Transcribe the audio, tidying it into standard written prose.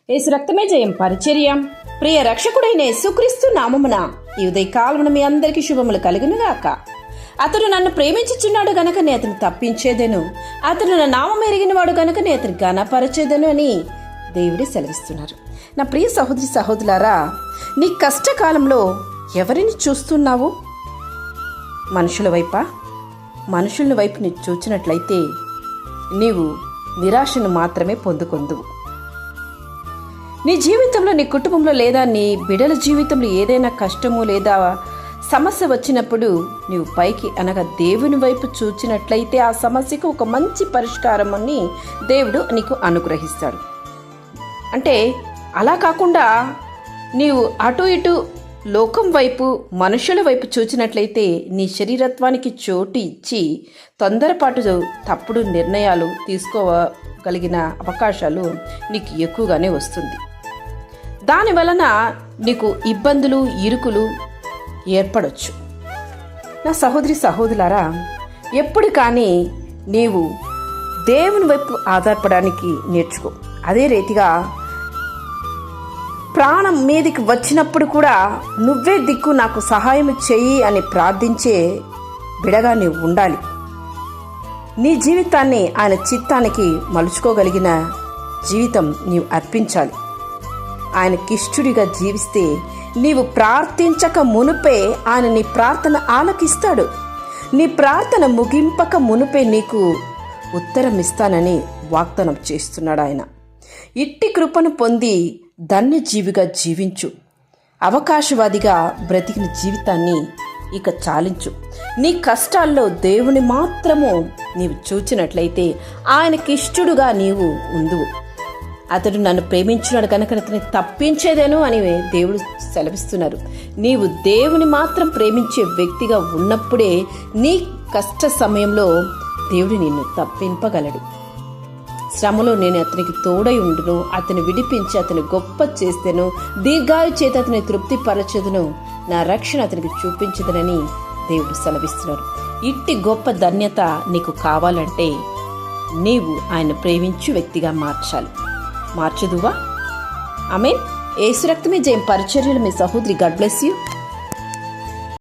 యేసు రక్తమే జయం పరిచర్య. ప్రియ రక్షకుడైన యేసుక్రీస్తు నామమున ఈ ఉదయకాలమున మీ అందరికీ శుభములు కలుగునుగాక. అతడు నన్ను ప్రేమించుచున్నాడు గనక నే అతను తప్పించేదెను, అతడు నా నామం ఎరిగిన వాడు గనక నే అతను ఘనపరచేదెను అని దేవుడే సెలవిస్తున్నారు. నా ప్రియ సహోదరి సహోదరులారా, నీ కష్టకాలంలో ఎవరిని చూస్తున్నావు? మనుషుల వైపా? మనుషుల వైపు నీ చూచినట్లయితే నీవు నిరాశను మాత్రమే పొందుకొందువు. నీ జీవితంలో, నీ కుటుంబంలో లేదా నీ బిడ్డల జీవితంలో ఏదైనా కష్టము లేదా సమస్య వచ్చినప్పుడు నీవు పైకి అనగా దేవుని వైపు చూచినట్లయితే ఆ సమస్యకు ఒక మంచి పరిష్కారం అని దేవుడు నీకు అనుగ్రహిస్తాడు. అంటే అలా కాకుండా నీవు అటు ఇటు లోకం వైపు, మనుషుల వైపు చూచినట్లయితే నీ శరీరత్వానికి చోటు ఇచ్చి తొందరపాటు తప్పుడు నిర్ణయాలు తీసుకోగలిగిన అవకాశాలు నీకు ఎక్కువగానే వస్తుంది. దాని వలన నీకు ఇబ్బందులు, ఇరుకులు ఏర్పడవచ్చు. నా సహోదరి సహోదరులారా, ఎప్పుడు కానీ నీవు దేవుని వైపు ఆధారపడడానికి నేర్చుకో. అదే రీతిగా ప్రాణం మీదికి వచ్చినప్పుడు కూడా నువ్వే దిక్కు, నాకు సహాయం చెయ్యి అని ప్రార్థించే బిడగా నీవు ఉండాలి. నీ జీవితాన్ని ఆయన చిత్తానికి మలుచుకోగలిగిన జీవితం నీవు అర్పించాలి. ఆయనకిష్టుడిగా జీవిస్తే నీవు ప్రార్థించక మునుపే ఆయన నీ ప్రార్థన ఆలకిస్తాడు. నీ ప్రార్థన ముగింపక మునుపే నీకు ఉత్తరం ఇస్తానని వాగ్దానం చేస్తున్నాడు ఆయన. ఇట్టి కృపను పొంది ధన్యజీవిగా జీవించు. అవకాశవాదిగా బ్రతికిన జీవితాన్ని ఇక చాలించు. నీ కష్టాల్లో దేవుని మాత్రము నీవు చూచినట్లయితే ఆయనకిష్టుడుగా నీవు ఉందువు. అతడు నన్ను ప్రేమించున్నాడు కనుక అతన్ని తప్పించేదేను అని దేవుడు సెలవిస్తున్నారు. నీవు దేవుని మాత్రం ప్రేమించే వ్యక్తిగా ఉన్నప్పుడే నీ కష్ట సమయంలో దేవుడు నిన్ను తప్పింపగలడు. శ్రమలో నేను అతనికి తోడై ఉండును, అతను విడిపించి అతను గొప్ప చేస్తేను, దీర్ఘాయు చేత అతని తృప్తిపరచదును, నా రక్షణ అతనికి చూపించదనని దేవుడు సెలవిస్తున్నారు. ఇట్టి గొప్ప ధన్యత నీకు కావాలంటే నీవు ఆయన ప్రేమించు వ్యక్తిగా మార్చదువా? ఆమేన్. యేసు రక్తమే జయం పరిచర్యలు. మీ సహోదరి. God bless you.